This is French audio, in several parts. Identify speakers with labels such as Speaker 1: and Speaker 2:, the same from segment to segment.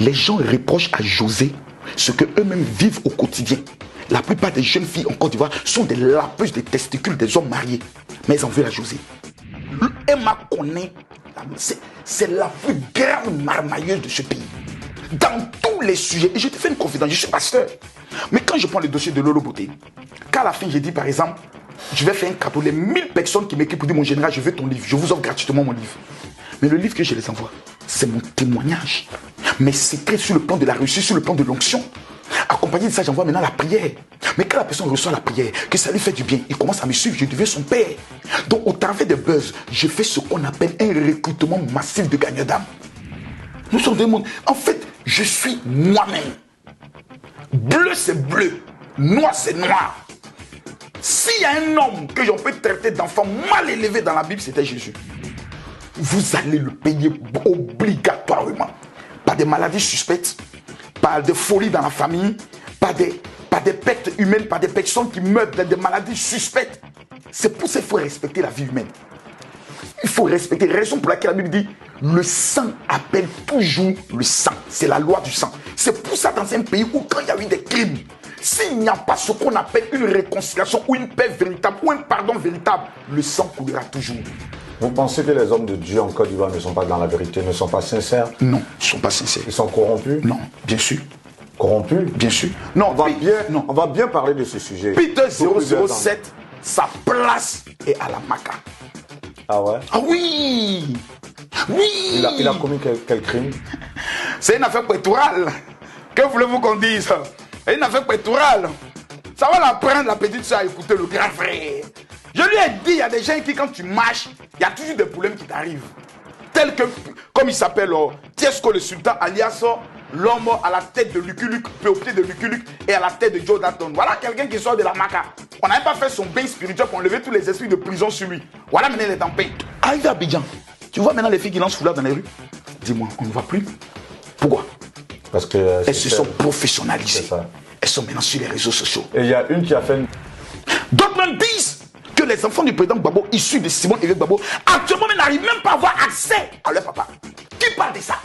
Speaker 1: Les gens reprochent à José ce qu'eux-mêmes vivent au quotidien. La plupart des jeunes filles en Côte d'Ivoire sont des lapeuses des testicules des hommes mariés. Mais elles en veulent à José. Emma connaît, c'est la plus grande marmailleuse de ce pays. Dans tous les sujets, et je te fais une confidence, je suis pasteur. Mais quand je prends le dossier de Lolo Beauté, qu'à la fin j'ai dit par exemple, je vais faire un cadeau, les 1000 personnes qui m'écrivent pour dire mon général, je veux ton livre, je vous offre gratuitement mon livre. Mais le livre que je les envoie, c'est mon témoignage. Mes secrets sur le plan de la réussite, sur le plan de l'onction. Accompagné de ça, j'envoie maintenant la prière. Mais quand la personne reçoit la prière, que ça lui fait du bien, il commence à me suivre, je deviens son père. Donc au travers des buzz, je fais ce qu'on appelle un recrutement massif de gagnants d'âme. Nous sommes des mondes. En fait, je suis moi-même. Bleu, c'est bleu. Noir, c'est noir. S'il y a un homme que j'en peux traiter d'enfant mal élevé dans la Bible, c'était Jésus. Vous allez le payer obligatoirement. Par des maladies suspectes, par des folies dans la famille, par des pertes humaines, par des personnes qui meurent dans des maladies suspectes. C'est pour ça qu'il faut respecter la vie humaine. Il faut respecter. Raison pour laquelle la Bible dit le sang appelle toujours le sang. C'est la loi du sang. C'est pour ça dans un pays où quand il y a eu des crimes, s'il n'y a pas ce qu'on appelle une réconciliation ou une paix véritable ou un pardon véritable, le sang coulera toujours.
Speaker 2: Vous pensez que les hommes de Dieu en Côte d'Ivoire ne sont pas dans la vérité, ne sont pas sincères?
Speaker 1: Non, ils ne sont pas sincères.
Speaker 2: Ils sont corrompus?
Speaker 1: Non, bien sûr.
Speaker 2: Corrompus?
Speaker 1: Bien sûr. Non,
Speaker 2: on va bien parler de ce sujet.
Speaker 1: Peter 007, sa place est à la Maca.
Speaker 2: Ah ouais?
Speaker 1: Ah oui! Oui!
Speaker 2: Il a commis quel crime?
Speaker 1: C'est une affaire pétrale. Que voulez-vous qu'on dise? C'est une affaire pétrale. Ça va l'apprendre, la petite soeur, à écouter le grand frère. Je lui ai dit, il y a des gens qui, quand tu marches, il y a toujours des problèmes qui t'arrivent. Tel que, comme il s'appelle, Tiesco le sultan, alias l'homme à la tête de Lucky Luke, au pied de Lucky Luke et à la tête de Joe Dalton. Voilà quelqu'un qui sort de la Maca. On n'avait pas fait son bain spirituel pour enlever tous les esprits de prison sur lui. Voilà maintenant il est en paix. Arrivé à Abidjan, tu vois maintenant les filles qui lancent foulard dans les rues? Dis-moi, on ne va plus. Pourquoi?
Speaker 2: Parce que
Speaker 1: elles se sont professionnalisées. Elles sont maintenant sur les réseaux sociaux.
Speaker 2: Et il y a une qui a fait...
Speaker 1: D'autres même disent que les enfants du président Gbagbo, issus de Simon Eric Gbagbo, actuellement n'arrivent même pas à avoir accès à leur papa. Qui parle de ça?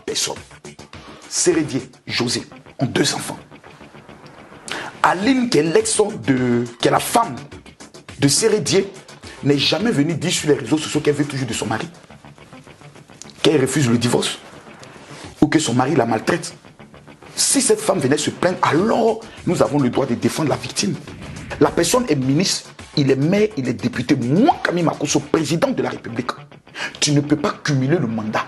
Speaker 1: Personne. Sérédier, José ont 2 enfants. Aline, qui est la femme de Sérédier, n'est jamais venue dire sur les réseaux sociaux qu'elle veut toujours de son mari, qu'elle refuse le divorce ou que son mari la maltraite. Si cette femme venait se plaindre, alors nous avons le droit de défendre la victime. La personne est ministre, il est maire, il est député. Moi, Camille Makosso, président de la République, tu ne peux pas cumuler le mandat.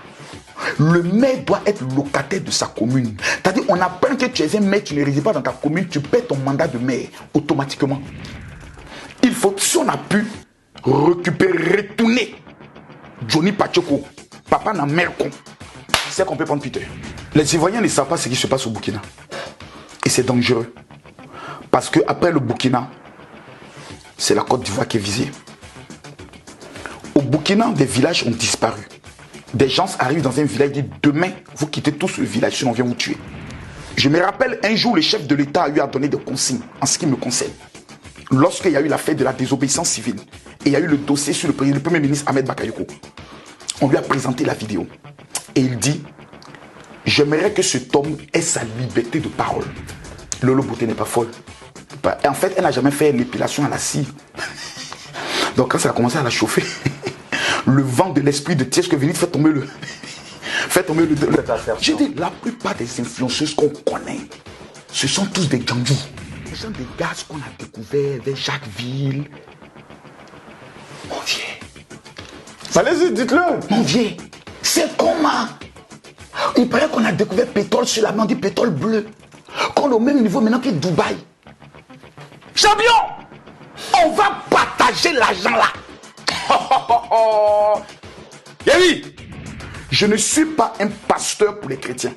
Speaker 1: Le maire doit être locataire de sa commune. C'est-à-dire, on apprend que tu es un maire, tu ne résides pas dans ta commune, tu perds ton mandat de maire automatiquement. Il faut, si on a pu récupérer, retourner Johnny Pachoko, papa n'a mère con, c'est qu'on peut prendre Peter. Les Ivoiriens ne savent pas ce qui se passe au Burkina. Et c'est dangereux. Parce qu'après le Burkina, c'est la Côte d'Ivoire qui est visée. Au Burkina, des villages ont disparu. Des gens arrivent dans un village et disent demain, vous quittez tous le village, sinon on vient vous tuer. Je me rappelle un jour, le chef de l'État a eu à donner des consignes en ce qui me concerne. Lorsqu'il y a eu l'affaire de la désobéissance civile, et il y a eu le dossier sur le premier ministre Ahmed Bakayoko, on lui a présenté la vidéo. Et il dit, j'aimerais que cet homme ait sa liberté de parole. Lolo Beauté n'est pas folle. En fait, elle n'a jamais fait l'épilation à la cire. Donc quand ça a commencé à la chauffer, le vent de l'esprit de Tiesco Venit fait tomber le... J'ai dit, la plupart des influenceuses qu'on connaît, ce sont tous des gandhis. Ce sont des gars qu'on a découverts vers Jacquesville. Mon vieux.
Speaker 2: Allez-y, dites-le.
Speaker 1: Mon vieux, c'est comment? Il paraît qu'on a découvert pétrole sur la mer, du pétrole bleu. Qu'on est au même niveau maintenant que Dubaï. Champion, on va partager l'argent là. Yévi, je ne suis pas un pasteur pour les chrétiens.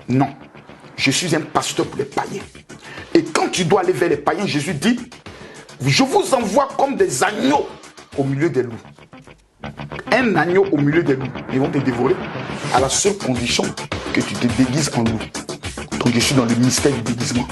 Speaker 1: Non, je suis un pasteur pour les païens. Et quand tu dois aller vers les païens, Jésus dit, je vous envoie comme des agneaux au milieu des loups. Un agneau au milieu des loups, ils vont te dévorer à la seule condition que tu te déguises en loup. Donc je suis dans le mystère du déguisement.